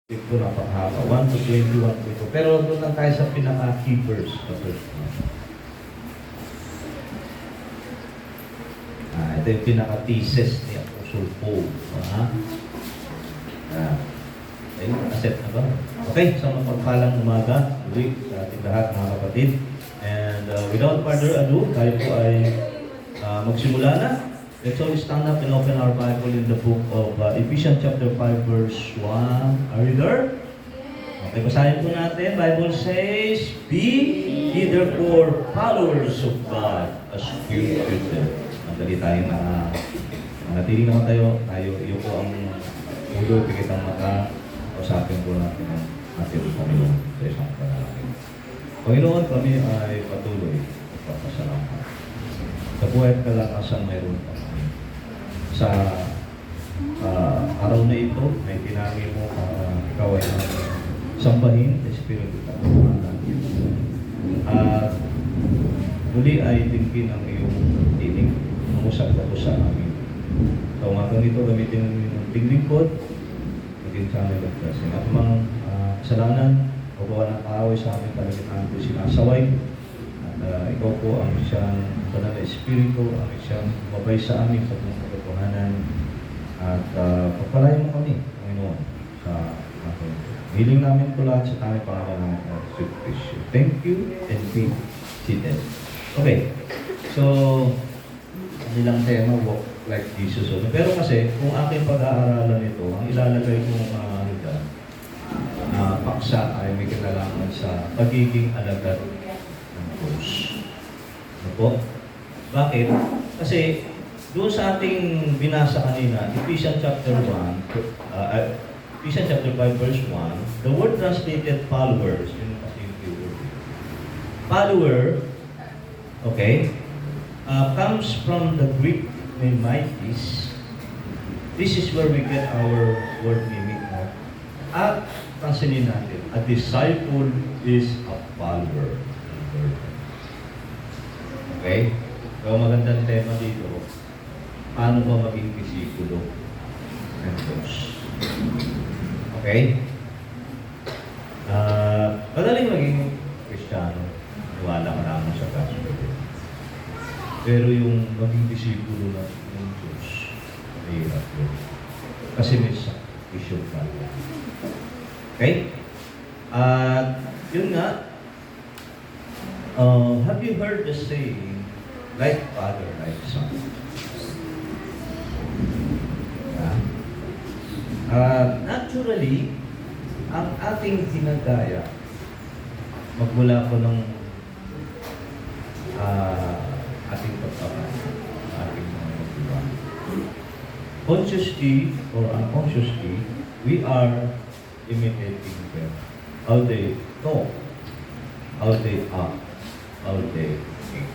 Ito napakahaba, 1 to 21 po ito. Pero doon lang tayo sa pinaka-key verse. Ito yung pinaka-thesis ni Apostle Paul. Ayun, nakaset na ba? Okay, sa mapagpalang umaga, uwi sa ating lahat mga kapatid. And without further ado, tayo po ay magsimula na. Let's all stand up and open our Bible in the book of Ephesians chapter 5 verse 1. Are you there? Okay, basahin po natin. Bible says, be ye therefore followers of God as you should do. Madali tayong manatili naman tayo. Iyo po ang ulo, pikit ang mata. Usapin po natin ang ating Panginoon sa isang panalangin. Panginoon, kami ay patuloy magpapasalamat. Sa buhay at kalakasan mayroon pa. Sa araw na ito, may tinangi mo ikaw ay sambahin, Espiritu ka. At muli ay tingin ang iyong tinig. Mamusap ako sa amin. Sa umagang ito, gamitin ng tinglingkod, maging sa amin magkasin. At mga kasalanan, o gawa ng kaaway sa amin, palagitan ko sinasaway. At ikaw po ang siyang banal na Espiritu, ang siyang mabay sa amin sa mga katotohanan. At pagpalayan mo kami, Panginoon, sa akin. Hiling namin po lahat sa tamang pangalan ng Sweet Christ. Thank you and be seated. Okay, so nilang tema, walk like Jesus. Pero kasi, kung aking pag-aaralan ito, ang ilalagay kong paksa ay may kinalaman sa pagiging alagad ng Diyos. Ano po? Bakit? Kasi doon sa ating binasa kanina, Ephesians chapter 5 verse 1, the word translated followers, yun kasi yung keyword. Follower, okay, comes from the Greek mimetis. This is where we get our word mimic. At pansinin natin, a disciple is a follower. Okay? So, magandang tema dito. Paano ba maging disipulo ng Diyos? Okay? Madaling maging Kristiyano. Wala ka naman sa gospel. Pero yung maging disipulo ng Diyos, mahirap yun. Kasi may sakripisyon ka. Okay? Yun nga, have you heard the saying, like father, like son? Naturally, ang ating ginagaya, magmula ko ng ating pagkakaya, ating mga magulang. Consciously or unconsciously, we are imitating them. How they talk, how they act, how they think.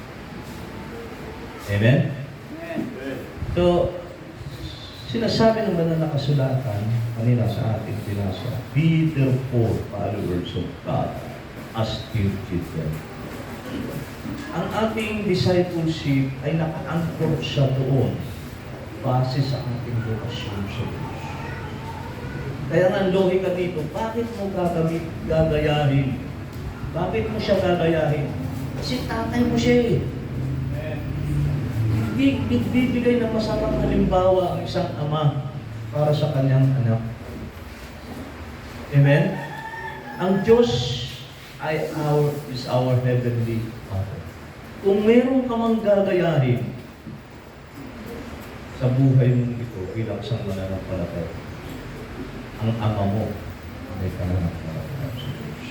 Amen? So, sinasabi naman na nakasulatan kanina sa ating binasa, be therefore followers of God as dear children. Ang ating discipleship ay naka-anchor siya doon base sa ating relasyon sa Diyos. Kaya nga lohi ka dito, bakit mo gagayahin? Bakit mo siya gagayahin? Kasi tatay mo siya eh. Bibigay ng masamang halimbawa ang isang ama para sa kanyang anak. Amen? Ang Diyos is our heavenly Father. Kung meron ka mang gagayahin sa buhay mo ito bilang isang mananampalataya, ang ama mo may pananampalataya sa Diyos.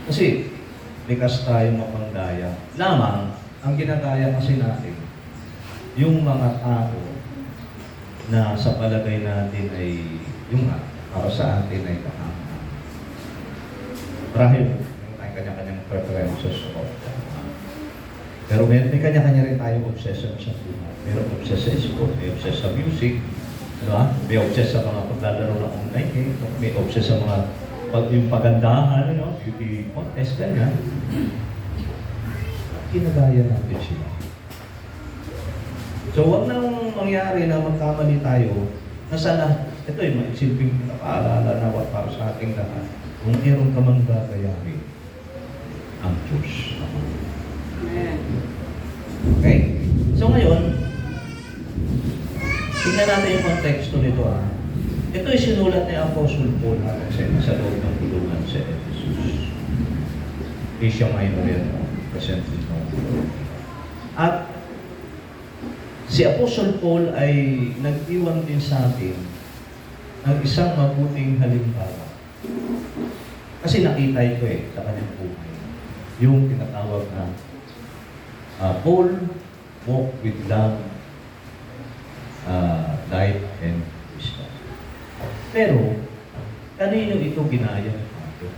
Kasi likas tayo mapandaya. Lamang, ang ginagaya kasi natin, yung mga tao na sa palagay natin ay yung para sa atin ay kahanga. Marahil, may kanya-kanyang preferences o pero may kanya-kanya rin tayong obsession sa buhay. Mayroong obsess sa sport, may obsess sa music, diba? May obsess sa mga paglalaro ng online game, may obsess sa mga yung pagandahan, beauty contest, ganyan. Kinagaya natin sila. So, huwag nang mangyari na magkamali tayo na sa ito ay maisilbing napaalala na para sa ating lahat. Kung meron ka mang gagayahin, ang Diyos. Okay? So ngayon, tingnan natin yung konteksto nito. Ito ay sinulat ni Apostle Paul kasi sa loob ng kulungan sa Ephesus. Asia Minor yan, presently known. At si Apostle Paul ay nag-iwan din sa atin ng isang mabuting halimbawa. Kasi nakita ito sa kanyang buhay. Yung tinatawag na Paul walk with love, light, and wisdom. Pero, kanino ito ginaya ng Pablo?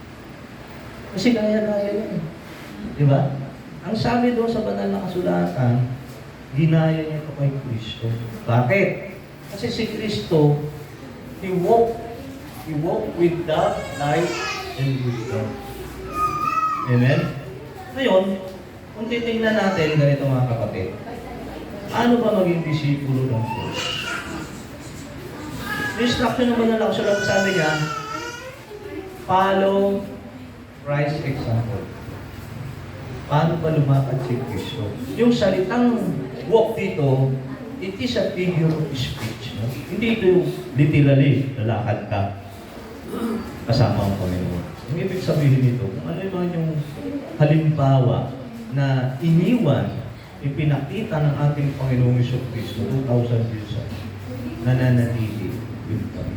Kasi gaya-gaya yan. Di ba? Ang sabi doon sa banal na kasulatan, ginaya niya ito kay Kristo. Bakit? Kasi si Kristo, He walked with love, light, and wisdom. Amen? Ngayon, kung titingnan natin ganito mga kapatid, ano ba maging disipulo ng Diyos? Instruction naman na lang sulat, sabi niya, follow Christ's example. Paano ba lumakad si Kristo? Yung salitang walk dito, it is a figure of speech. No? Hindi ito yung literally, lalakad ka kasama ang Panginoon. Ang ibig sabihin nito, kung ano yung halimbawa na iniwan, ipinakita ng ating Panginoong Jesucristo 2,000 years ago, nananatili with God.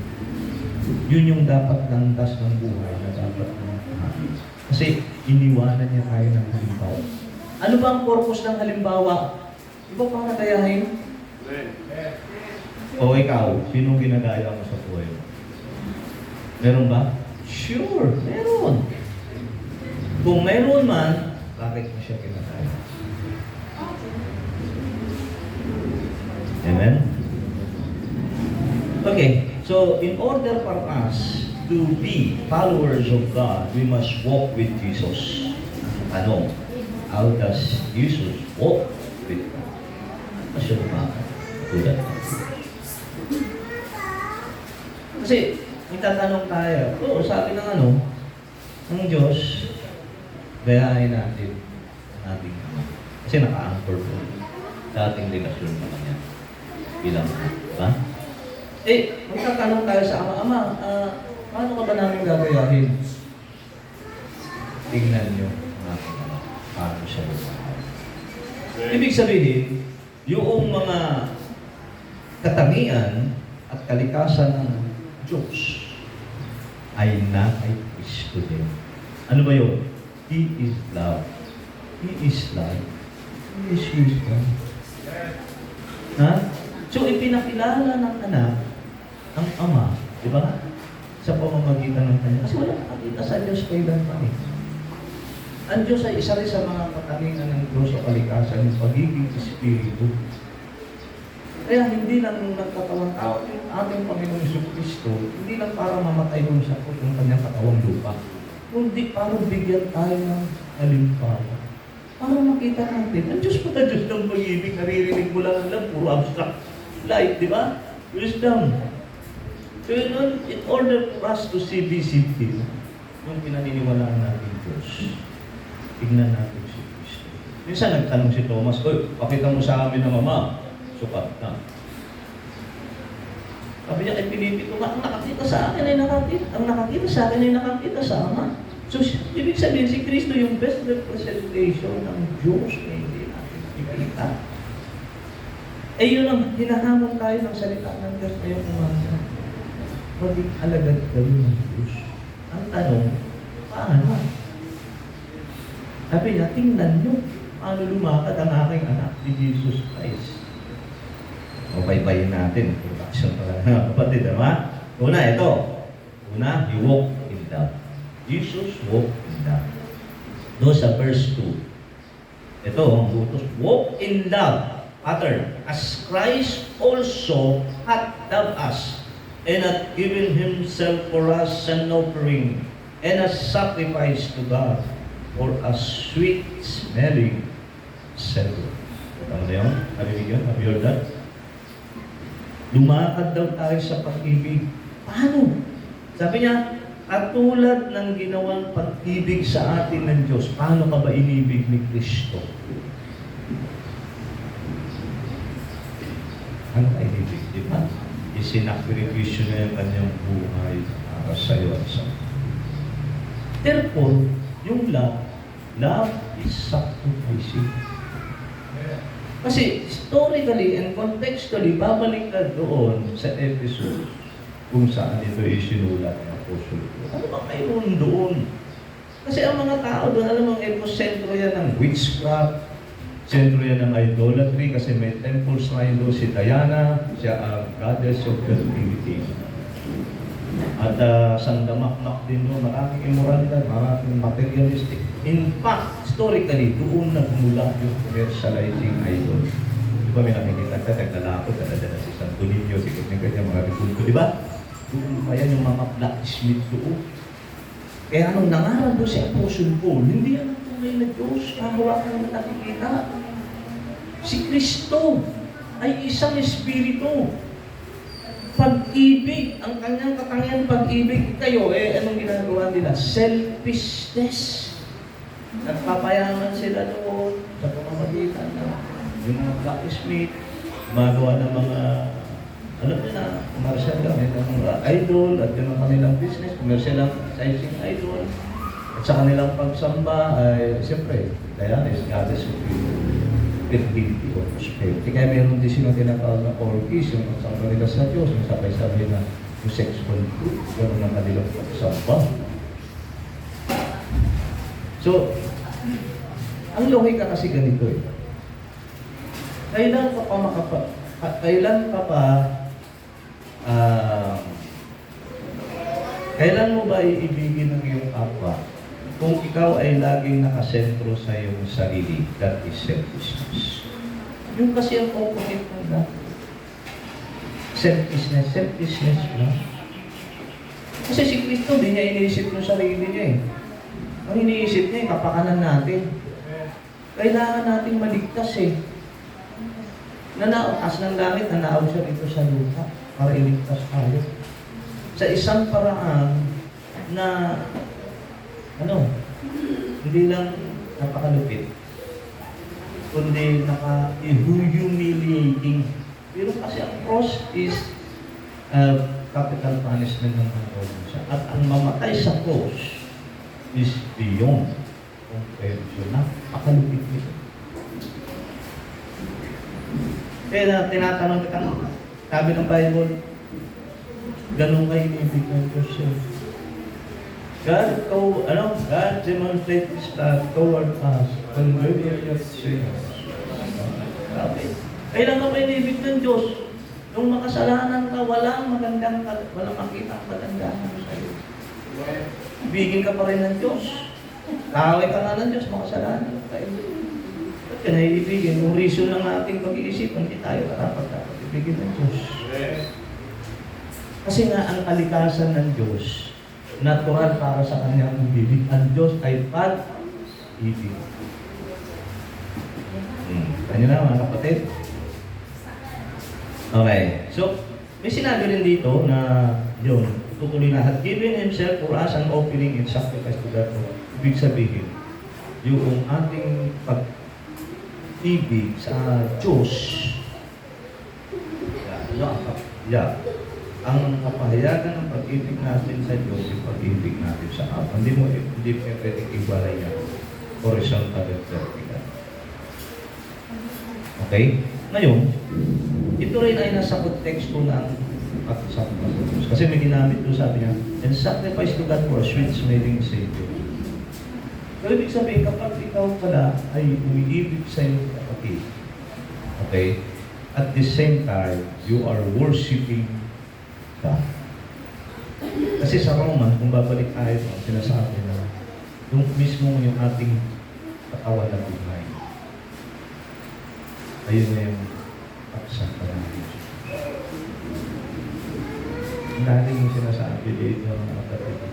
Yun yung dapat landas ng buhay na dapat natin. Kasi iniwanan niya tayo ng halimbawa. Ano ba ang purpose ng halimbawa? Iba para gayahin? O ikaw, sino ginagaya mo sa buhay mo? Meron ba? Sure, meron. Kung meron man, bakit mo siya ginagaya? Amen? Okay, so in order for us to be followers of God, we must walk with Jesus. Ano? How does Jesus walk with God? Masya lumakad. Tulad. Kasi, itatanong tayo, sabi ng ng Diyos, gayahin natin ang ating Ama. Kasi naka-anchor po sa ating relasyon sa Kanya. Bilang, diba? Magtatanong tayo sa Ama, paano ka ba namin gagayahin? Tingnan nyo ang ating Ama. Paano siya lumakad. Ibig sabihin, yung mga katangian at kalikasan ng Diyos ay na kay Kristo din. Ano ba yun? He is love. He is life. He is wisdom. So, ipinakilala ng anak ang Ama, di ba? Sa pamamagitan ng Kanya. Kasi wala nakakita sa Diyos kailan pa eh. Ang Diyos ay isa rin sa mga katangian ng Diyos sa kalikasan, yung pagiging Espiritu. Kaya hindi lang nagkatawang tao, yung ating Panginoong Jesucristo, hindi lang para mamatay doon sa ng kanyang katawang lupa, kundi para bigyan tayo ng halimbawa. Para makita natin, ang Diyos pa na Diyos ng pag-ibig, naririnig mo lang, puro abstract life, di ba? Wisdom. So in order for us to see visible yung pinaniniwalaan natin Diyos, tignan natin si Kristo. Minsan nagtanong si Thomas, pakita mo sa amin ng Ama, sukat na. Sabi niya, pinipit ko nga, ang nakakita sa akin ay nakakita. Ang nakakita sa akin ay nakakita sa Ama. So, ibig sabihin, si Kristo yung best representation ng Diyos na hindi natin ipakita. Yun ang hinahamon tayo ng salita ng Diyos ngayong umaga. Maging alagad gawin ng Diyos. Ang tanong, paano? Sabi niya, tingnan nyo, paano lumakad ang aking anak, si Jesus Christ. O baybayin natin, production talaga, kapatid, diba? Una, ito. Una, he walked in love. Jesus walked in love. Doon sa verse 2. Ito, ang utos, walk in love, pattern, as Christ also hath loved us, and hath given Himself for us an offering, and a sacrifice to God, for a sweet-smelling savor. Tama na yun? Narinig yun? Have you heard that? Lumakad daw tayo sa pag-ibig. Paano? Sabi niya, katulad ng ginawang pag-ibig sa atin ng Diyos, paano ka ba inibig ni Kristo? Ano ka inibig? Di ba? Isinakripisyo na yung kanyang buhay para sa iyo at sa akin. Therefore, yung love is sacrificing. Kasi historically and contextually, babalik ka doon sa episode kung saan ito isinulat ng Apostol Paul. Ano ba mayroon doon? Kasi ang mga tao doon, alam mo, sentro yan ng witchcraft, sentro yan ng idolatry, kasi may temple shrine doon si Diana, siya ang goddess of fertility. At sandamakmak din doon, maraming immoralidad, maraming materialistic. In fact, historically, doon nagmula yung commercializing idol. Di ba may nakikita ka, naglalakot, dala-dala si Santo Niño, si kanya mga rikulto, di ba? Doon pa yan yung mga blacksmith doon. Kaya anong nangaral doon si Apostle Paul, hindi yan ang tunay na Diyos, kahawakan na nakikita. Si Kristo ay isang espiritu. Pag-ibig, ang kanyang katangian pag-ibig, kayo, anong ginagawa nila? Selfishness. Nagpapayaman sila doon sa pamamagitan na yung mga blacksmith, magawa ng mga, alam nyo na, commercial lang, yung mga idol, at yung kanilang business, commercial lang, sizing idol, at sa kanilang pagsamba, ay, siyempre, kaya is goddess of fertility or prosperity. Kaya meron din silang tinatawag na orgies, yung pagsamba nila sa Diyos, yung sabay-sabay na yung sexual fruit, gano'n ang kanilang pagsamba. So, ang lohika kasi ganito eh. Kailan mo ba iibigin ng iyong kapwa kung ikaw ay laging nakasentro sa iyong sarili? That is selfishness. Yung kasi ang opposite ng that. Selfishness na. Kasi si Kristo, hindi niya iniisip yung sarili niya eh. Ang iniisip niya, yung kapakanan natin. Kailangan nating maligtas eh. As ng langit, nanaaw siya dito sa lupa para iligtas tayo. Sa isang paraan na, hindi lang napakalupit, kundi naka-humiliating. Pero kasi ang cross is capital punishment ng Panginoon. At ang mamatay sa cross is beyond comparison. Napakalupit nito. Kaya tinatanong kita, sabi ng Bible, ganun kayo inibig ng Diyos. God demonstrates His love toward us when we were sinners. Kailan ka ba inibig ng Diyos? Nung makasalanan ka, walang makita ang kagandahan sa iyo. Ibigin ka pa rin ng Diyos. Kaaway ka nga ng Diyos, makasalanan ka. Ba't ka naiibigin? Yung reason ng ating pag-iisip, hindi tayo dapat ibigin ng Diyos. Kasi nga, ang kalikasan ng Diyos, natural para sa kanyang ibig. Ang Diyos ay pag-ibig. Kanya na, mga kapatid. Okay. So, may sinabi rin dito na yun, tutuloy na, had given Himself for us an offering and sacrifice to God. Ibig sabihin, yung ating pag-ibig sa Diyos, ang kapahayagan ng pag-ibig natin sa Diyos, yung pag-ibig natin sa Ama. Hindi pwedeng iwalay yan. Horizontal and vertical. Okay? Ngayon, ito rin ay nasa konteksto ng pag-sacrifice sa Diyos. Kasi may ginamit doon, sabi niya, and sacrifice to God for a sweet-smelling Savior. Pero ibig sabihin, kapag ikaw pala ay umiibig sa iyong kapatid, okay, at the same time, you are worshiping God. Kasi sa Roman, kung babalik tayo, sinasabi na yung mismo yung ating katawan na buhay. Ayun na yung pagsasama ng Diyos. Ang lalim yung sinasabi dito ng mga kapatid.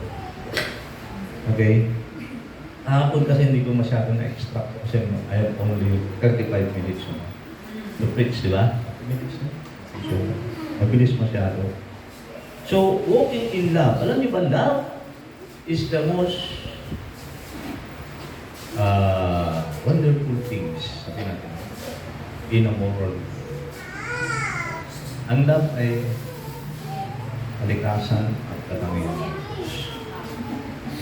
Okay? Kahapon kasi hindi ko masyado na-extract kasi I have only 35 minutes to preach, di ba? 30 minutes na. So, mabilis masyado. So, walking in love. Alam niyo ba, love is the most wonderful things, sabi natin, in a moral. Ang love ay kalikasan at katangian.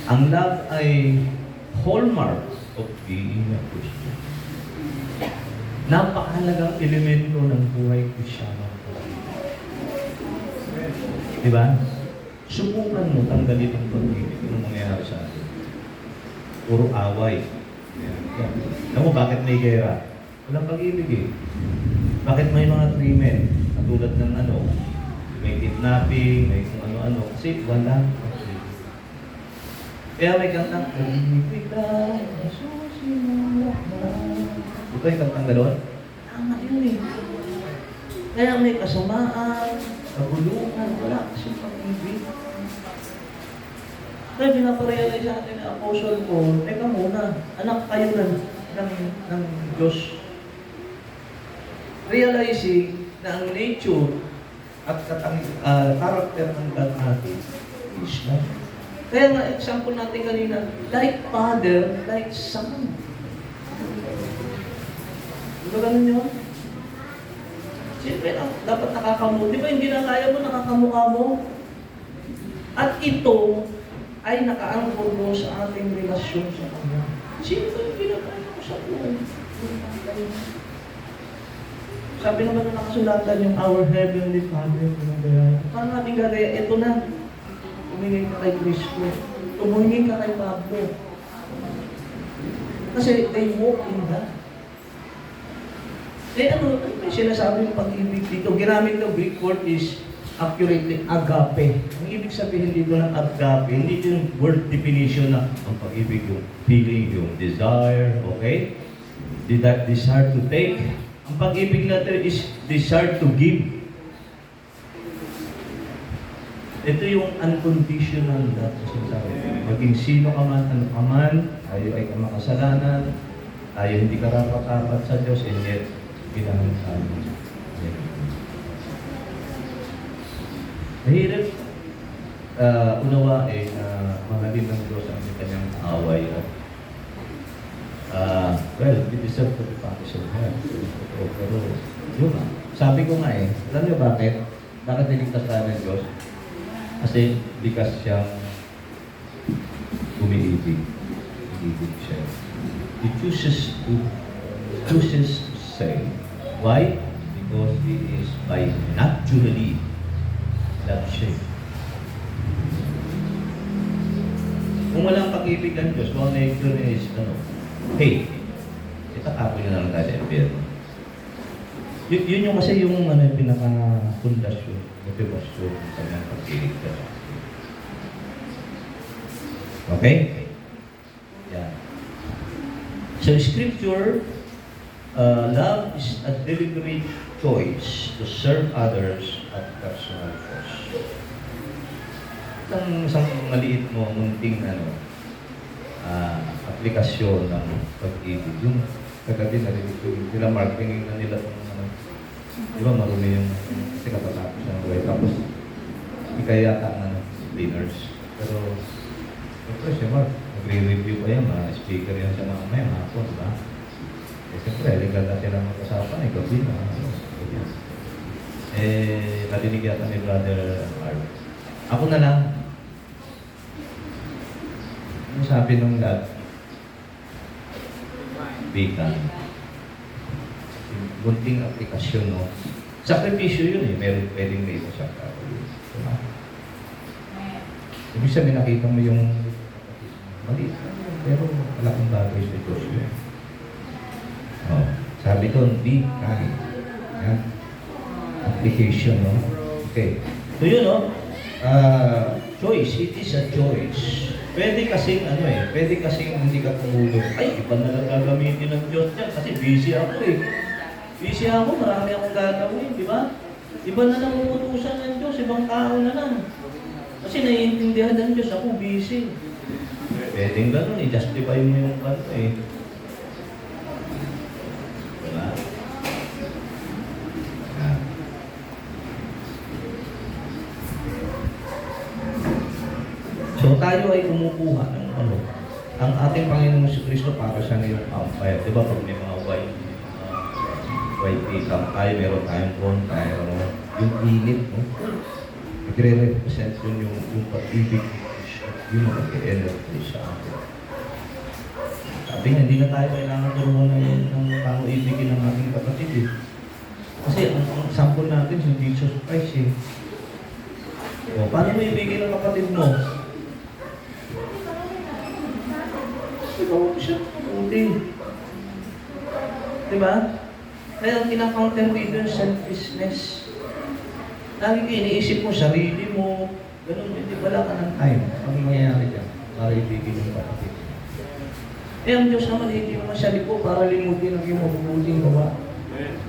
Ang love ay hallmark of being a Christian. Napakahalagang elemento ng buhay Kristiyano. Diba? Subukan mo tanggalin ang pag-ibig. Anong mangyayari sa atin? Puro away. Alam mo, bakit may gera? Walang pag-ibig eh. Bakit may mga krimen? Katulad ng may kidnapping, may kung ano-ano. Kasi wala. Kaya may kantang, "Ibig lang, susimulak na." Ito yung kantang gano'n? Tama yun eh. Kaya may kasamaan, kabulungan, wala kasi pag-ibig. Kaya pinaparealize sa atin ng Apostle Paul, teka muna, anak kayo ng Diyos. Realizing na ang nature at character ng God natin is love. Kaya nga, example natin kanina, like father, like son. Diba ganun yun? Siyempre, dapat nakakamu. Di ba yung ginagaya mo, nakakamukha mo? At ito ay nakaangkol mo sa ating relasyon sa Kanya. Sino ba yung ginagaya mo sa buhay? Sabi naman na nakasulatan yung Our Heavenly Father. Paano natin gagaya? Ito na. Tumingin ka kay Cristo. Tumingin ka kay Pablo. Kasi they walk in that. Ano may sinasabi ng pag-ibig dito? Ginamit ng Greek word is accurately agape. Ang ibig sabihin dito ng agape, hindi yung word definition na ang pag-ibig yung feeling, yung desire, okay? That desire to take. Ang pag-ibig natin is desire to give. Ito yung unconditional love. Maging sino ka man, ano ka man, tayo ay makasalanan, tayo hindi karapat-dapat sa Diyos, and yet, kailangan sa amin. Mahirap unawain na mahalin ng Diyos ang kanyang away. Well, we deserve to be punished of hell. Pero, yun nga. Sabi ko nga alam niyo bakit? Bakit niligtas tayo ng Diyos? Kasi likas siyang umiibig. Umiibig siya. He chooses to say. Why? Because He is by naturally love siya. Kung walang pag-ibig ang Diyos, kung nature niya is hey, itatapon niyo na lang tayo pero yun yung kasi yung pinaka-pundasyon, motivasyon sa mga pag-ibig ka. Okay? Yeah. So, Scripture, love is a deliberate choice to serve others at personal cost. Isang maliit mo, munting aplikasyon ng pag-ibig. Yung kagabi narinig ko, nila marketing na nila di ba marumi yung kasi kapatapos ng buhay. Tapos, ikayata ang dinners. Pero, siyempre siya magre-review pa yan, speaker yan siya mamaya, hapon, diba? Siyempre, legal na sila mag-usapan, gabi na. Nadinig yata ni Brother Art. Ako na lang. Ano sabi nung dad? Bika. Bunting aplikasyon, no? Sakripisyo yun eh. Meron pwedeng may ito siya. Ibig sabihin, nakita mo yung mali. Pero malaking bagay sa Diyos yun. Sabi ko, hindi kahit. Yan. Application, no? Okay. So yun, no? Choice. It is a choice. Pwede kasing pwede kasing hindi ka tumulong. Ay, iba na lang gagamitin ng Diyos dyan kasi busy ako eh. Busy ako, marami akong gagawin, di ba? Iba na lang umutusan ng Diyos, ibang tao na lang. Kasi naiintindihan ng Diyos, ako busy. Pwedeng gano'n, i-justify mo yung kanto eh. Diba? So tayo ay kumukuha ng ano, ang ating Panginoong Kristo para siya ngayong umpire. Di ba pag may mga white makeup tayo, meron tayong bonfire, ano, yung init, no? Nagre-represent yun yung pag-ibig ni Kristo, yung mag-energy sa atin. Sabi nga, hindi na tayo kailangan turuan ng pang-ibigin ng ating kapatid eh. Kasi ang sample natin si Jesus Christ eh. O, paano mo ibigin ng kapatid mo? Ikaw ko siya, hindi. Diba? Kaya ang kina-counter mo ito yung selfishness. Lagi ka iniisip mo, sarili mo, ganun, hindi wala ka ng time. Ang mangyayari dyan, para ibigin yung kapatid. Eh, ang Diyos naman, hindi mo siya lipo para limutin ang iyong mabubuting gawa.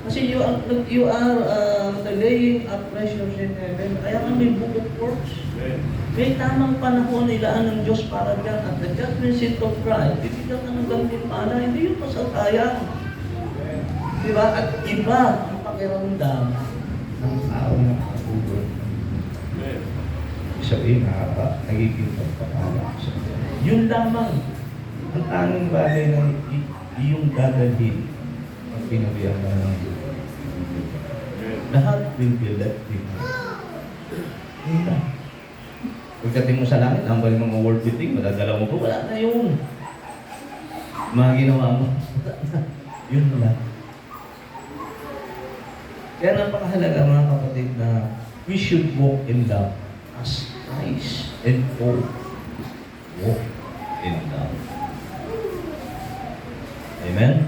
Kasi you are laying up treasures in heaven. Kaya ka may book of works. May tamang panahon nilaan ng Diyos para dyan. At the judgment seat of Christ, bibigyan ka ng gantimpala, hindi yung pasatayang. Diba? At iba ang pakiramdam ng tao na nakatulog. Sabihin, nagiging pagpapala sa kanya. Yun lamang ang tanging bagay na iyong dadalhin ang pinabihan ka ng Diyos. Lahat will be left behind. Yun lang. Pagdating mo sa langit, ang bali mga world beating, madadala mo po, wala na yun. Mga ginawa mo, yun lang. Kaya napakahalaga mga kapatid na we should walk in love as Christ and Paul walk in love. Amen?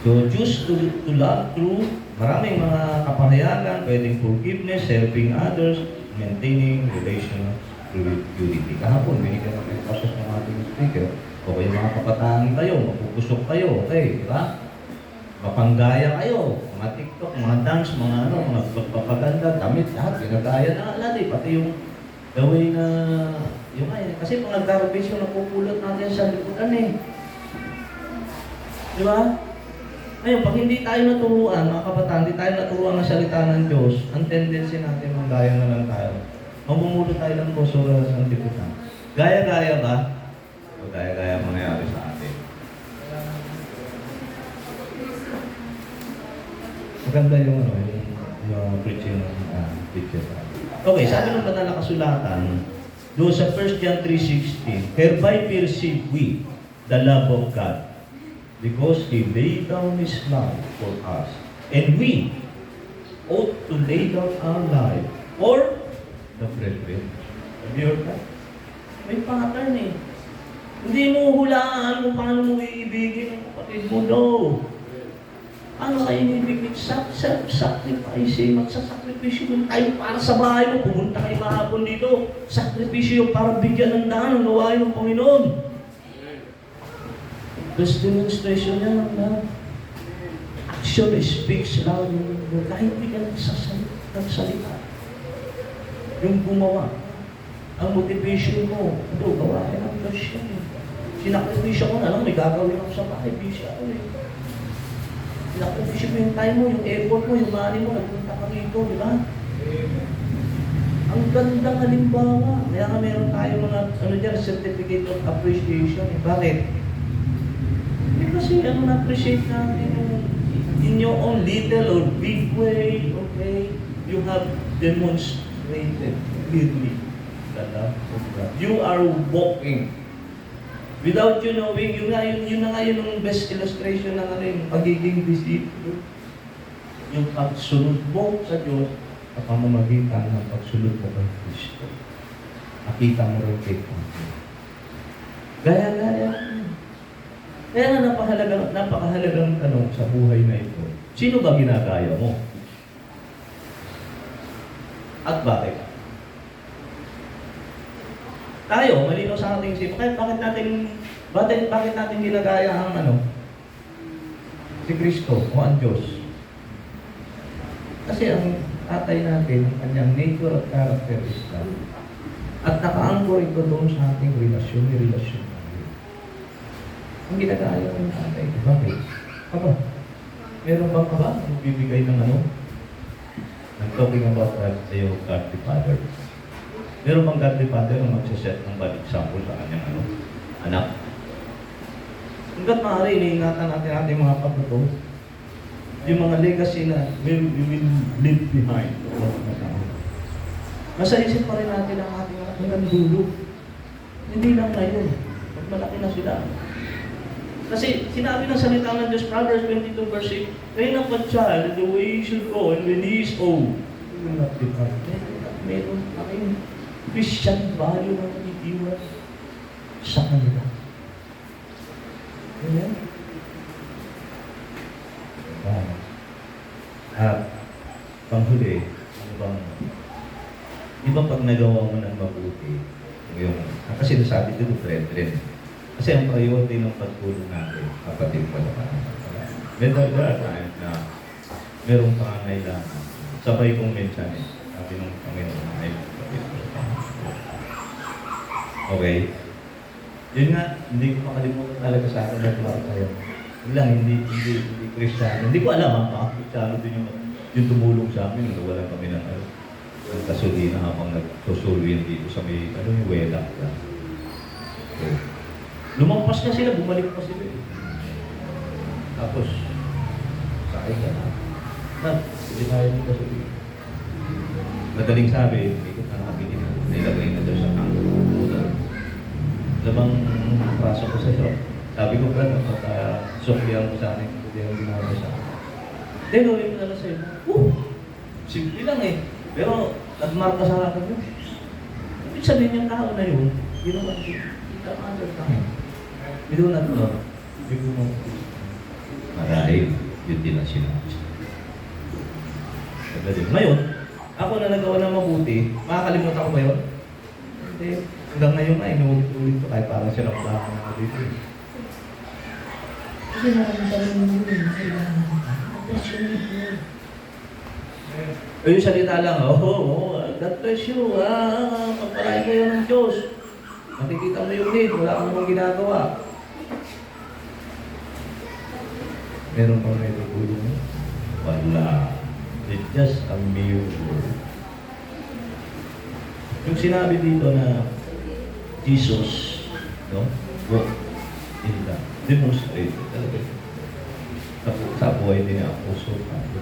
So, choose to love through maraming mga kapahayagan, pwedeng forgiveness, helping others, maintaining relational purity. Kahapon, binigyan natin yung process ng ating speaker. O kayo mga kabataan kayo, mapupusok kayo, okay, di ba? Mapanggaya kayo, mga TikTok, mga dance, mga ano, mga pagpapaganda, damit, lahat, ginagaya na lahat eh. Pati yung the way na, yung ay, kasi pag nagdarabis yung napupulot natin sa liputan eh. Di ba? Ngayon, pag hindi tayo naturuan, mga kabataan, hindi tayo naturuan ng salita ng Diyos, ang tendency natin manggaya na lang tayo. Mamumulot tayo ng posura sa liputan. Gaya-gaya ba? O gaya-gaya mangyayari sa atin. Maganda yung ano, yung preaching ng teacher. Okay, sabi ng banal na kasulatan, doon sa 1 John 3:16, hereby perceive we the love of God, because He laid down His life for us, and we ought to lay down our life for the brethren. Have you heard that? May pattern eh. Hindi mo hulaan kung paano mo iibigin ang kapatid mo, no. Ano kayo nibigit? Self-sacrifice eh. Magsasakripisyo yung tayo para sa bahay mo. Pumunta kayo mahapon dito. Sakripisyo yung para bigyan ng daan ang gawain ng Panginoon. This demonstration niya ng love. Action speaks loud. Kahit hindi ka nagsasalita. Yung gumawa. Ang motivation mo. Ito, gawain ang Diyos yan eh. Sinakripisyo ko na lang, may gagawin ako sa bahay. Busy ako eh. Sinakripisyo mo yung time mo, yung effort mo, yung money mo, nagpunta ka rito, di ba? Ang gandang halimbawa. Kaya nga meron tayo mga, certificate of appreciation. Eh. Bakit? Kasi na-appreciate natin yung in your own little or big way, okay? You have demonstrated clearly the love of God. You are walking. Without you knowing, yun na nga yun ang best illustration ng yung pagiging disciple. Yung pagsunod mo sa Diyos sa pamamagitan ng pagsunod mo kay Kristo. Nakita mo rin kay Kristo. Gaya-gaya. Kaya nga napakahalagang tanong sa buhay na ito. Sino ba ginagaya mo? At bakit? Tayo, malinaw sa ating isip. Bakit natin ginagaya ang si Kristo o ang Diyos? Kasi ang tatay natin, ang kanyang nature at character is love. At nakaangkor ito doon sa ating relasyon. Ang ginagaya ng tatay, bakit? Aba, meron bang kaba? Bibigay ng I'm talking about your God the Father. Meron bang godly father na magsaset ng bad example sa kanyang anak? Hanggat maaari, iniingatan natin ating mga kabato, yung mga legacy na we will leave behind. Nasa isip pa rin natin ang ating anak hanggang dulo. Hindi lang ngayon. Pag malaki na sila. Kasi sinabi ng salita ng Diyos, Proverbs 22 verse 8, train up a child the way he should go, and when he is old, he will not depart. Meron aking Christian value na nagtitiwan sa kanila. Amen? At panghuli, ano bang, di ba pag nagawa mo ng mabuti, kasi nasabi dito, brethren, kasi ang priority ng pagtulong natin, kapatid pa sa pananampalataya. There are times na merong pangangailangan. Sabay kong mensahe, sabi ng Panginoon ay kapatid pa sa pananampalataya. Okay? Yun nga, hindi ko makalimutan talaga sa akin na tumakas tayo. Yun lang, hindi Kristiyano. Hindi ko alam ang mga Kristiyano din yung tumulong sa amin nung wala kami ng kasulina habang nagsusulwin dito sa may, yung wela. So, lumampas na sila, bumalik pa sila. Tapos, sakay ka na. Hindi tayo ng kasulina. Madaling sabi, ikot na nakabili na. Nilagay na daw sa kanto. Labang praso ko sa iyo. Sabi ko, brad, suklihan ko sa akin, hindi ako ginawa sa akin. Then, gawin ko na lang sa iyo. Simple lang eh. Pero, nagmarka sa akin yun. Ibig sabihin yung tao na yun, ginawa ko. Kita ang other time. Hindi ko na ito. Hindi ko na ito. Marahil, yun din ang sinabi. Ngayon, ako na nagawa ng mabuti, makakalimutan ko ba yun? Hindi. Hanggang ngayon ay inuulit-ulit ko kahit parang sila ko lang ako dito. Kasi nararamdaman mo yun. Yung salita lang, God bless you, pagpalain kayo ng Diyos. Makikita mo yung need, wala kang mga ginagawa. Meron pa may tutulong? Wala. It's just a mere word. Yung sinabi dito na Jesus, no? Walk in the demonstrated talaga. Sa buhay din ng Apostol Pablo.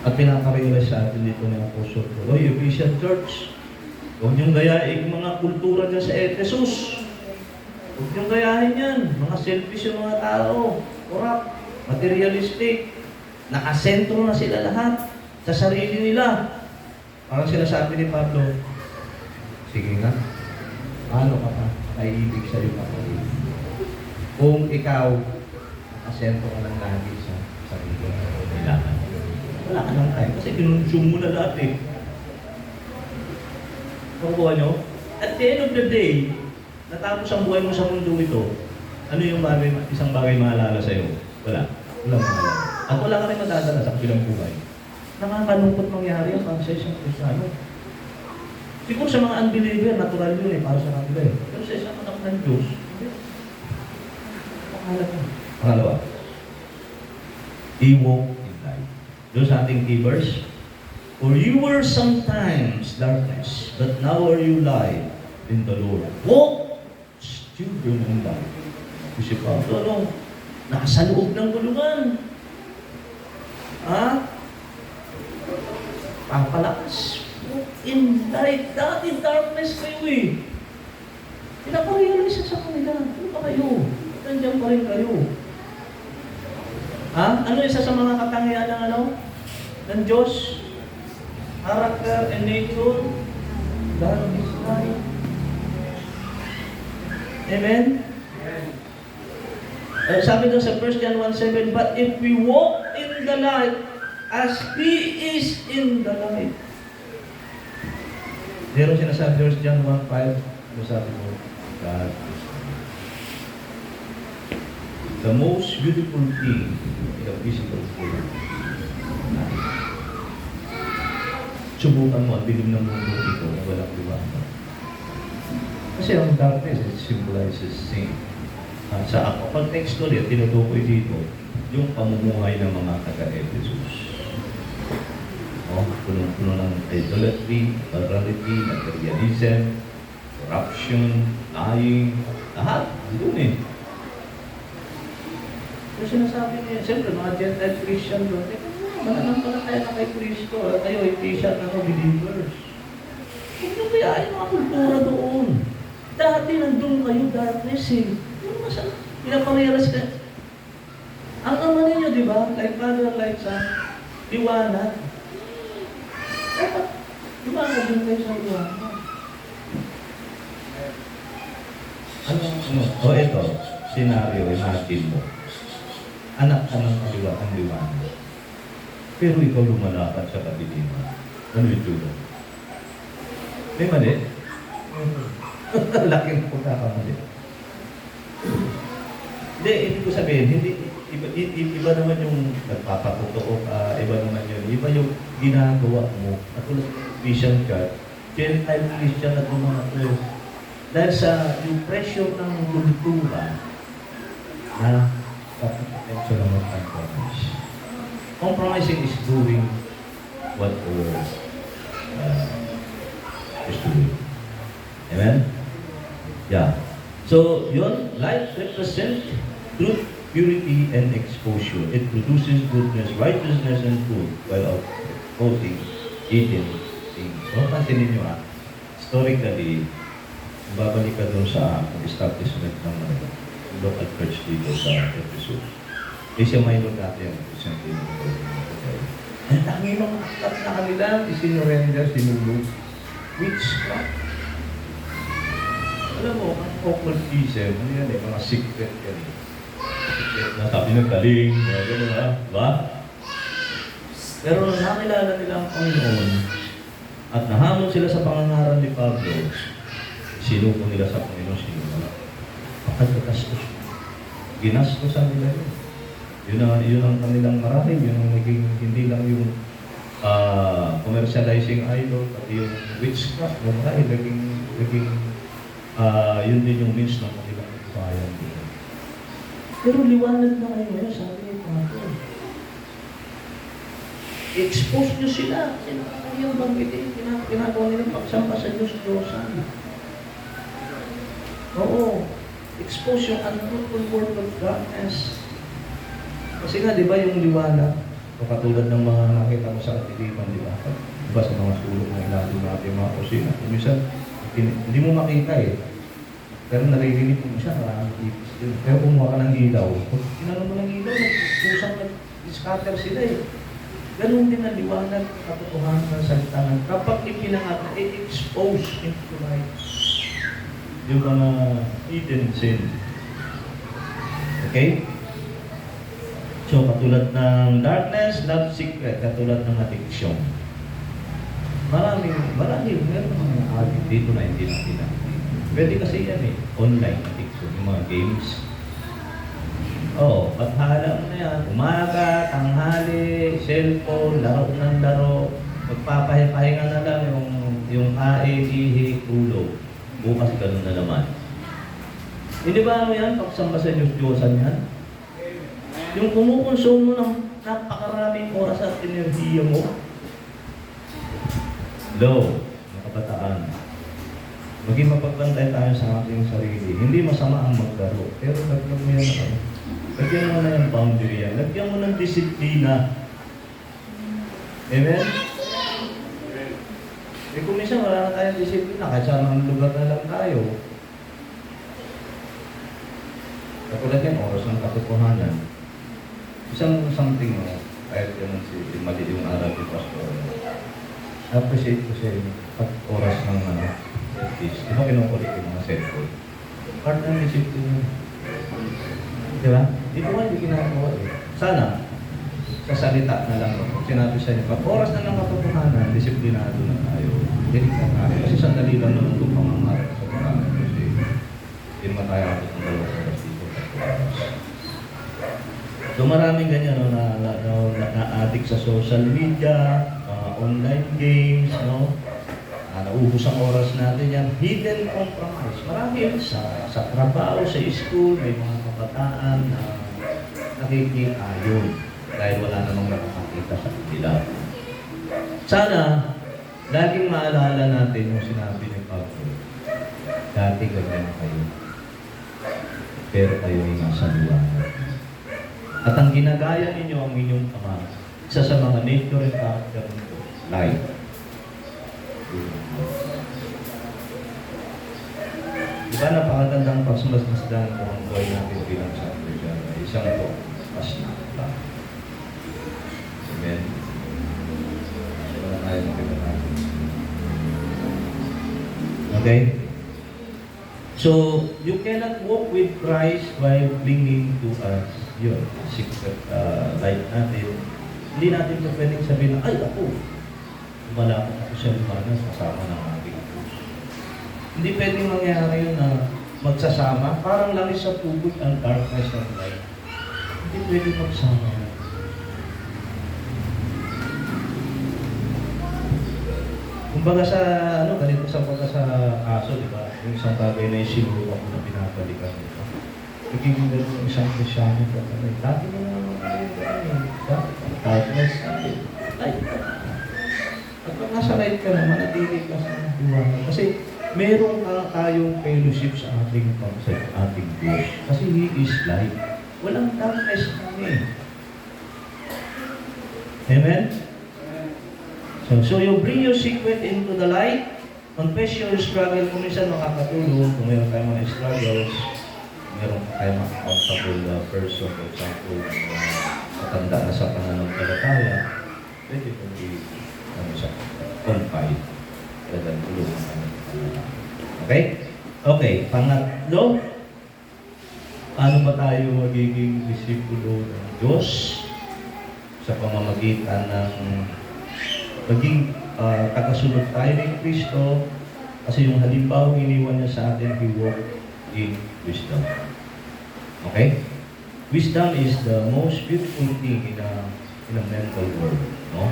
At pinakarealize sa atin dito ng Apostol Pablo, Ephesian Church, huwag niyong gayain mga kultura dyan sa Ephesus. Huwag niyong gayahin yan. Mga selfish yung mga tao. Corrupt, materialistic. Nakasentro na sila lahat sa sarili nila. Parang sinasabi ni Pablo, sige nga, paano ka pa naiibig sa iyong kapatid? Kung ikaw, nakasentro ka lang lagi sa sarili mo, kailangan. Wala ka lang tayo. Kasi kinonsume mo na lahat eh. Nakukuha nyo? At the end of the day, natapos ang buhay mo sa mundo ito, ano yung isang bagay maalala sa'yo? Wala. Walang maalala. At wala ka rin madadala sa kabilang buhay. Nakakalungkot mangyari ang sa isang Kristiyano. Siguro sa mga unbeliever, natural yun para sa kanila eh. Pero sa isang anak ng Diyos, pangalawa, i-walk in light. Doon sa ating key verse, for you were sometimes darkness, but now are you light in the Lord. Walk, children in light. Kasi pa, nasa loob ng gulungan. Papalakas. In light, dati darkness kayo eh. Pinaparealize sa kanila. Ano ba kayo? Nandiyan pa rin kayo. Ano isa sa mga katangian ng ng Diyos? Character and nature. God is light. Amen? Sabi doon sa 1 John 1:7, but if we walk in the light as He is in the light. Meron sinasabi 1 John 1:5, ano sabi mo? God is light. The most beautiful thing in the physical world. Subukan mo ang dilim ng mundo ito na walang liwanag. Kasi ang darkness, it symbolizes sin. Sa context ko rin, tinutukoy dito yung pamumuhay ng mga taga-Ephesus. Oh, puno-puno ng idolatry, immorality, materialism, corruption, lying, lahat. Doon eh. Yung sinasabi niya, siyempre mga Gentile Christian doon, mananampalataya na kay Kristo, kayo ay Christian na believers. Huwag niyo kayain mga kultura doon. Dati nandun kayo, darkness eh. Ano masarap? Pinaparealas ka. Ang ama ninyo, di ba? Like Father, like Son, liwanag. Dapat, liwanag din kayo sa liwanag. Ano? O ito, senaryo, imagine mo. Anak ka ng liwanag. Pero ikaw lumalakad sa kadiliman. Ano ito? May mali? Laking pagkakamali. Hindi, ibig ko sabihin, iba naman yung nagpapatotoo ka, iba naman yun. Iba yung ginagawa mo. At tulad ng Christian ka, Gentile Christian at mga to. Dahil sa yung pressure ng kultura na kapag-atensyon ng mag-compromise. Compromising is doing what the world is doing. Amen? Yeah. So, yun, light represents truth, purity, and exposure. It produces goodness, righteousness, and truth while opposing eating things. So, pansinin nyo historically, babalik ka doon sa establishment ng local church dito sa Ephesus. Asia Minor dati ang presently ng ang dami mga aklat na kanila, isinurrender, sinulog. Witchcraft. Alam mo, ang occultism, ano yan eh, mga secret yan eh. Secret na sabi ng galing, gano'n ha, diba? Pero nakilala nila ang Panginoon at nahamon sila sa pangangaral ni Pablo, sinuko nila sa Panginoon, sinuko. Pagkagastos. Ginastosan nila yun. Yun ang kanilang marami, yun ang naging, hindi lang yung commercializing idol, pati yung witchcraft, marami, naging yun din yung means ng kanilang bayan dito. Pero liwanag na kayo ngayon, sabi ni Pablo. I-expose nyo sila. Sila yung banggitin, ginagawa nila pagsampa sa Diyos-Diyosan. Oo. Expose yung unfruitful work of darkness. Kasi nga, di ba yung liwanag, o katulad ng mga nakita mo sa katilipan, di ba? Di ba sa mga sulok na ilalim natin mga kusina? Minsan, hindi mo makita eh. Pero naririnig mo siya, maraming ipis din. Pero kumuha ka ng ilaw. Kung tinanong mo ng ilaw, kusang nag-scatter sila eh. Ganun din ang liwanag, katotohanan ng salita. Kapag ipinangat na, i-expose into light. Yung mga hidden sin. Okay? So, katulad ng darkness, not secret, katulad ng addiction. Marami, meron mga addict dito na hindi natin nakikita. Pwede kasi yan eh, online addiction, yung mga games. Oo, paghala mo na yan, umaga, tanghali, cellphone, laro ng laro, magpapahinga na lang yung kain, ihi, tulog. Bukas ganun na naman. Hindi ba ano yan, pagsamba sa Diyos-Diyosan yan? Yung kumukonsumo ng napakaraming oras at enerhiya mo, low, mga kabataan. Maging mapagbantay tayo sa ating sarili. Hindi masama ang maglaro, pero lagyan mo yan ako. Lagyan mo na yung boundary yan. Lagyan mo ng disiplina. Amen? Eh kung minsan wala na tayong disiplina, kahit saan ang lugar na lang tayo. Katulad yan, oras ng katotohanan. Isang something, kahit ganun si mali yung aral ni Pastor. Appreciate ko siya yung oras ng practice. Di ba kinukulit yung mga cellphone? Part ng disiplina. Di ba? Dito nga hindi ginagawa eh. Sana, sa salita na lang. Sinabi sa inyo, pag oras na lang katotohanan, disiplinado na tayo. Dinig na tayo. Kasi sandali lang naman itong pangangarap sa katotohanan. Kasi hindi naman tayo ako ng dalawang oras dito. So maraming ganyan na-addict sa social media, online games, nauubos ang oras natin yan. Hidden compromise. Marami yun sa trabaho, sa school, may mga kabataan na nakikiayon dahil wala namang nakakakita sa kanila. Sana, laging maalala natin yung sinabi ni Pablo. Dati ganyan kayo. Pero kayo ay nasa liwanag. At ang ginagaya ninyo ang inyong ama, isa sa mga nature and character nito, light. Diba napakagandang pagsumasmasdan kung ang buhay natin bilang sa Christian ay isang ito, pasnata. Amen. Wala tayo makita natin. Okay? So, you cannot walk with Christ while clinging to us. Yun, secret light natin. Hindi natin po pwedeng sabihin na, ay ako, malapit ako siya lumanas kasama ng ating Diyos. Hindi pwedeng mangyari yun na magsasama. Parang langis sa tubig ang darkness ng light. Hindi pwedeng magsama yan. Kumbaga sa, ganito sa kaso, di ba? Yung isang bagay na isinuwa ko na pinapalikan ito. Nagiging ganito yung isang Krisyano ko. Lagi mo naman darkness natin. Light. At pag nasa light ka naman, natili ka sa liwanag. Kasi meron tayong fellowship sa ating concept, ating Diyos. Kasi He is light. Walang darkness kami. Amen? So you bring your secret into the light, confess your struggle. Kung minsan makakatulong, kung meron tayong mga struggles, meron tayong accountable person, for example, matanda na sa pananampalataya, pwede kung siya confide. Pwede tulong ang pananampalataya. Okay? Okay, pangatlo, paano ba tayo magiging disipulo ng Diyos sa pamamagitan ng maging tagasunod tayo ni Kristo, kasi yung halimbawa iniwan niya sa atin, He walked in wisdom. Okay? Wisdom is the most beautiful thing in a mental world. No?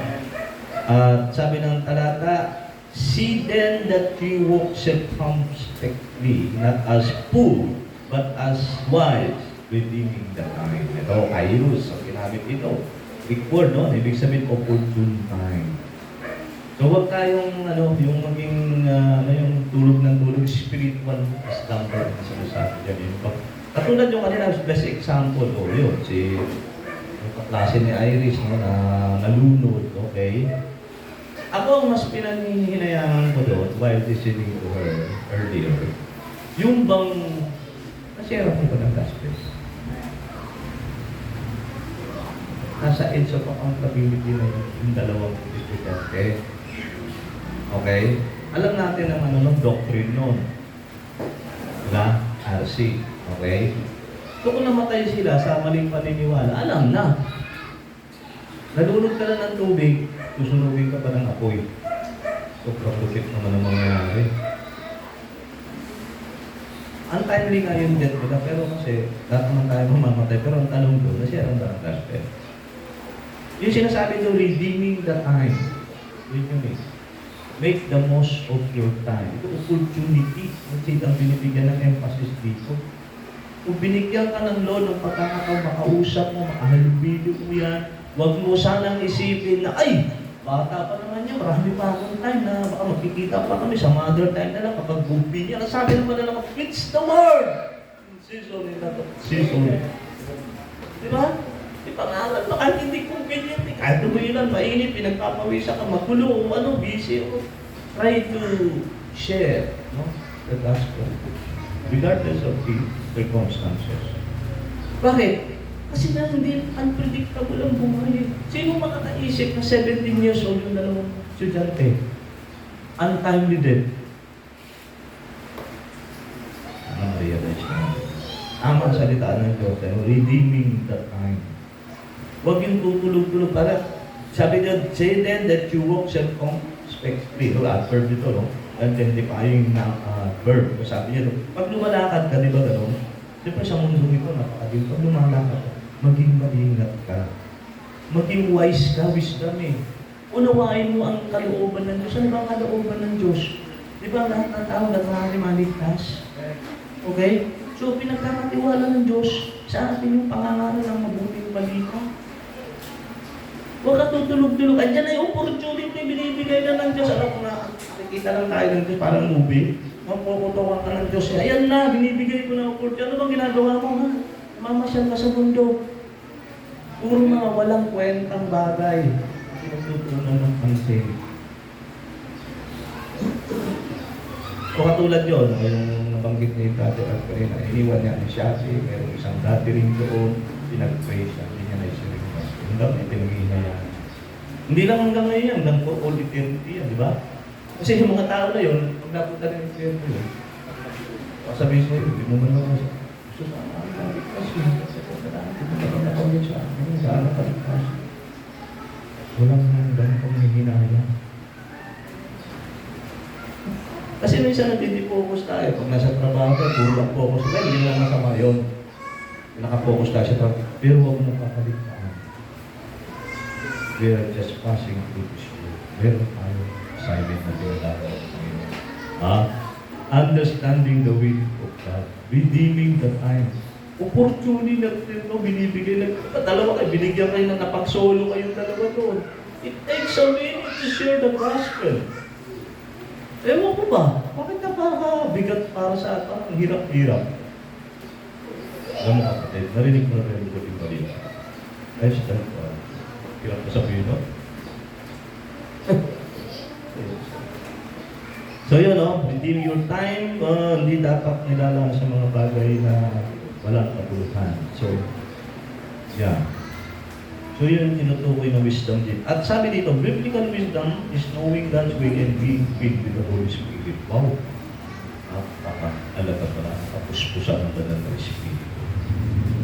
Sabi ng talata, see then that you walk circumspectly, not as fool, but as wise, redeeming the time. Ito, kairos, ang ginamit ito. Big word, no? Ibig sabihin, opportune time. So, huwag tayong, yung maging, yung tulog ng tulog, spiritual slumber na sinasabi dyan. Katulad yung kanina, best example, yun, yung kaklase ni Iris, no, na nalunod, okay? Ako ang mas pinanghihinayangan ko doon, while listening to her earlier, yung bang, na-share ako ko ng gospel. Nasa edge of accountability na yung dalawang estudyante. Okay? Alam natin ang doctrine nun. Diba? RC. Okay? So kung namatay sila sa maling paniniwala, alam na. Nalunod ka na ng tubig, susunugin ka pa ng apoy. Sobrang lupit naman ang mangyayari. Untimely nga yung death nila, pero kasi lahat naman tayo mamamatay. Pero ang tanong doon, nasiya ang gospel. Yung sinasabi doon, redeeming the time. Yun yun eh. Make the most of your time. Ito, opportunity. Kasi ang binibigyan ng emphasis dito. Kung binigyan ka ng Lord ng pagkakataon, makausap mo, makahalubilo mo yan, huwag mo sanang isipin na, ay, bata pa naman yan, marami pa akong time na baka magkikita pa kami sa mother time na lang kapag gumpi niya. Sabi naman na lang, preach the word! Season nila to. Season. Diba? Pangalan, kahit hindi convenient, kahit umulan, mainit, pinagpapawisa ka, magulo, busy, try to share, no, the gospel, regardless of the circumstances. Bakit? Kasi na hindi unpredictable ang buhay. Sino makakaisip na 17 years old yung dalawang estudyante? Untimely death. Ano realize na? Tama ang salita ng Diyos, redeeming the time. Huwag yung tutulog-tulog para. Sabi niya, say then that you walk circumspectly. Adverb dito, no? Identifying na verb. Sabi niya, pag lumalakad ka, di ba gano'n? Siyempre sa mundo ito, napakadil. Pag lumalakad ka, maging maingat ka. Maging wise ka, wisdom eh. Unawain mo ang kalooban ng Diyos. Ano ba ang kalooban ng Diyos? Di ba lahat ng tao nagmahali maligtas? Okay? So, pinagkakatiwala ng Diyos sa atin yung pangangaral ng mabuting balita. Huwag ka tutulog-tulog. Andiyan na yung opportunity binibigay na ng Diyos. Alam ko na, nakikita lang tayo ng Diyos, parang movie. Mapukutawan ka ng Diyos. Ayan na, binibigay ko na opportunity. Ano bang ginagawa mo, ha? Mamasyal ka sa mundo. Puro mga walang kwentang bagay. Tinututunan ng pansin. O katulad yun, yung nabanggit ni Tate Alcarina, iniwan niya ni Shasi, mayroong isang gathering doon, pinag-pray siya, hindi niya na-issuing mas. Yung daw, may pinagiging na yan. Hindi lang hanggang ngayon yan, hanggang for all eternity yan, di ba? Kasi yung mga tao na yun, pag napunta na yung eternity yun, sabihin sa'yo, hindi mo man lang gusto sa akin, naligtas yun. Kasi kung natin, hindi mo nakawin sa akin, saan nakaligtas? Walang hanggang panghihinayang. Kasi minsan nagtiti-focus tayo. Pag nasa trabaho tayo, puro lang focus tayo. Hindi lang masama yun. Naka-focus tayo sa trabaho. Pero huwag mo kakaligtaan. We are just passing through this world. Meron tayo assignment na pinagagawa ng Panginoon. Understanding the will of God. Redeeming the time. Opportunity na ito, binibigay na. Dalawa kayo, binigyan kayo na napag-solo kayong dalawa doon. It takes a minute to share the gospel. Ewan ko ba? Bakit bigat para sa atin? Ang hirap-hirap. Alam mo kapatid, narinig mo na rin ko yung balita. Ay, siya, hirap na sabihin, no? So yun, no? Redeem your time. Hindi dapat nilalang sa mga bagay na walang kabuluhan. So, yeah. So yun yung tinutukoy ng wisdom din. At sabi dito, biblical wisdom is knowing God's will and being filled with the Holy Spirit. Wow! Napaka-alaga pala, kapuspusan ng banal na Espiritu.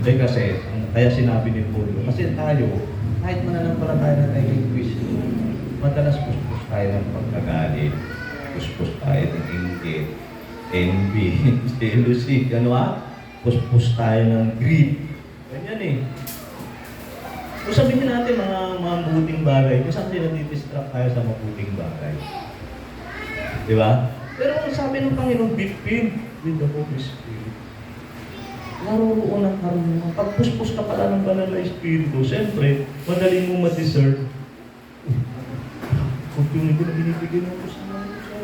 Kasi, kaya sinabi ni Paulo, kasi tayo, kahit mananampalataya na tayo kay Kristo, madalas puspus tayo ng pagkagalit, puspus tayo ng inggit, envy, jealousy, puspus tayo ng greed. Ganyan eh. Kung sabihin natin mga mabuting bagay, kung saan din natidistract tayo sa mabuting bagay. Di ba? Pero kung sabi ng Panginoon, be filled with the Holy Spirit. Naroon ang karunungan. Pag puspos ka pala ng banal na Espiritu, siyempre, madali mo ma-discern. Kung yung ito na binibigyan ng gusto namin sa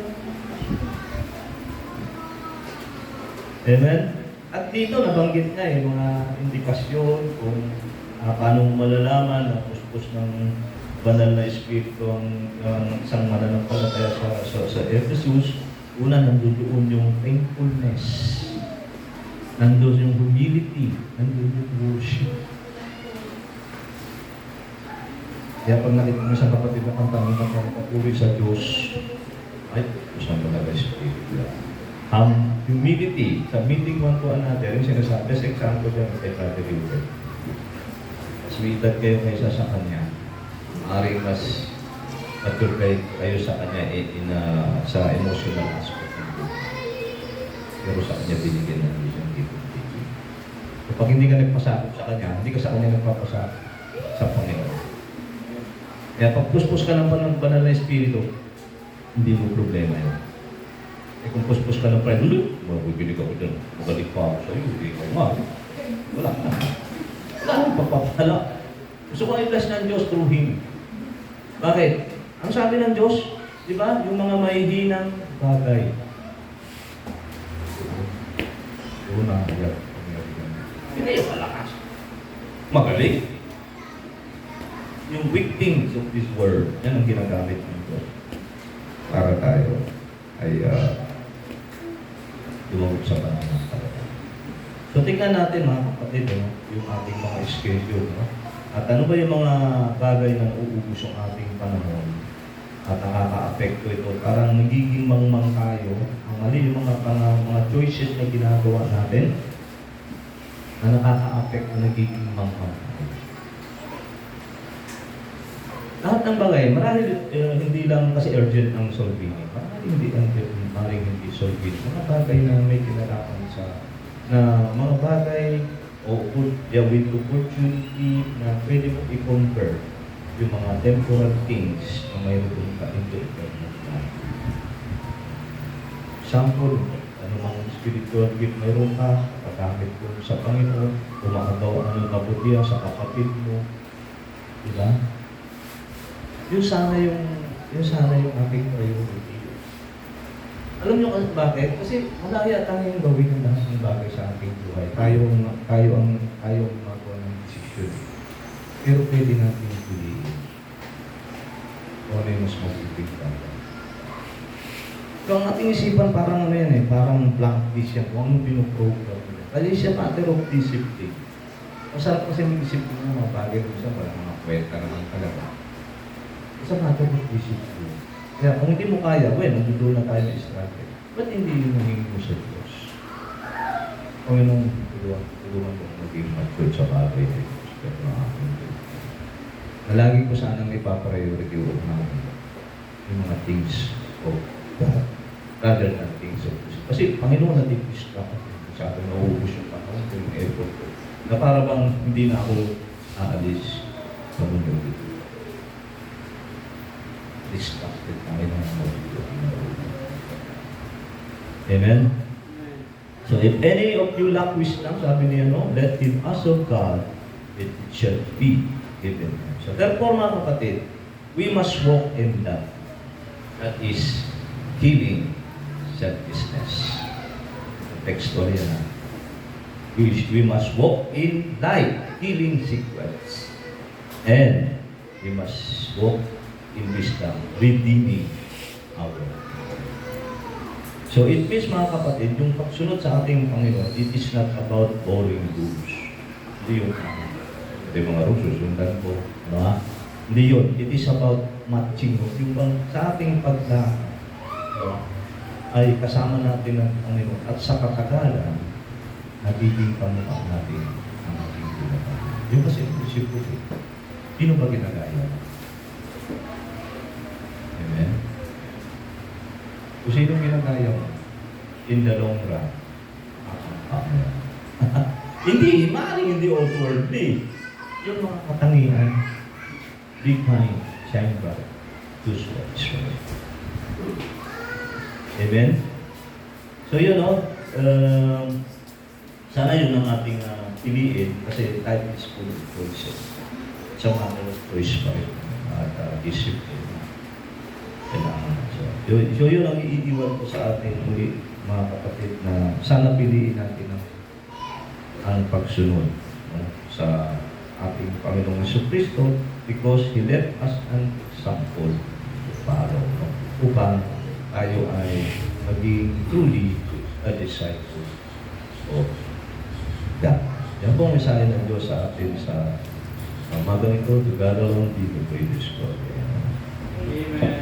Amen? At dito, nabanggit nga mga indikasyon kung paano mo malalaman na puspos ng banal na Espiritu ang isang mananampalataya sa Ephesus. Una, nandoon yung thankfulness. Nandoon yung humility. Nandoon yung worship. Kaya pag nakita mo sa kapatid na kantang magpapuri sa Diyos, ay, puspos ng banal na Espiritu. Humility. Sa meeting one to another, yung sinasabi, sa example dyan, kay Father Wilber. Sweetan kayo kaysa sa Kanya. Maaaring mas mature kayo sa Kanya sa emotional aspect ng buhay. Pero sa Kanya binigyan ng Diyos yung gift. Kapag hindi ka nagpasakop sa Kanya, hindi ka sa Kanya nagpapasakop sa Panginoon. Kaya pag puspos ka ng banal na Espiritu, hindi mo problema yun. Kung puspos ka ng pride, mabibilig ako dyan, magaling pa ako sa iyo, hindi ka nga. Wala na. Wala nang pagpapala. Gusto ko i-bless ng Diyos through Him. Bakit? Ang sabi ng Diyos, di ba? Yung mga mahihinang bagay. Doon na, hindi yung malakas. Magaling. Yung weak things of this world, yan ang ginagamit ng Diyos. Para tayo ay lumawag sa pananampalataya. So, tingnan natin mga kapatid, yung ating mga schedule. At ano ba yung mga bagay na nauubos yung ating panahon at nakaka-apekto ito? Parang nagiging mangmang tayo. Ang mali yung mga choices na ginagawa natin na nakaka-apekto, nagiging mangmang tayo. Lahat ng bagay, marahil hindi lang kasi urgent ang solving. Marahil hindi urgent, marahil hindi solving. Mga bagay na may kinalaman sa mga bagay o with opportunity na pwede mo i-compare yung mga temporal things na mayroon ka into eternal life. Example, anumang spiritual gift mayroon ka, pagkamit mo sa Panginoon, umakagawa ng kabutihan sa kapatid mo. Diba? Yun sana yung aking priority. Alam niyo kung bakit? Kasi wala yata yung gawin ng lahat ng bagay sa aking buhay. Tayo ang magawa ng desisyon. Pero pwede natin piliin kung ano yung mas magiging bagay. So ang ating isipan parang ano yan parang blank list yan kung anong pinoprogram nila. Kasi siya matter of discipline. Masarap kasi mag-isip ng mga bagay kung saan parang mga kwenta naman talaga. It's a matter of discipline. Kaya kung hindi mo kaya, nandulo na tayo na struggle. Ba't hindi yung maging mo sa Diyos? Kung yun tulungan mo maging mature sa bagay na Diyos. Pero nakakong Diyos. Nalagi ko sana may papriority o yung mga things of God rather than things of Diyos. Kasi Panginoon natin distract sa akin, nauubos yung panahon, yung effort ko. Na para bang hindi na ako aalis sa mundo dito. Distracted tayo ng mga Amen? So if any of you lack wisdom, sabi niya, let him ask of God, it shall be given him. So therefore, mga kapatid, we must walk in love. That is killing selfishness. Textual yan. We must walk in light, killing secrets. And we must walk in wisdom, redeeming our life. So it means, mga kapatid, yung pagsunod sa ating Panginoon, it is not about boring rules. Hindi yung mga rules, susundan ko. No? Hindi yun. It is about matching. Yung bang sa ating pagdaan, ay kasama natin ang Panginoon. At sa katagalan, nagiging pamukha natin ang ating ginagawa. Yung kasi isip ko, sino ba ginagaya? Amen? Kung sino ginagaya mo, in the long run, hindi, maaaring hindi outwardly. Yung mga katangian, be kind, shine bright, choose what is right. Amen? So yun, sana yun ang ating piliin kasi life is full of choices. So, matter of choice pa rin at discipline. So yun ang iiwan ko sa atin muli, mga kapatid, na sana piliin natin ang pagsunod sa ating Panginoong Jesucristo because He left us an example to follow upang tayo ay maging truly a disciple of God. Yan po ang mensahe ng Diyos sa atin sa umagang ito. To God alone be the praise. Amen.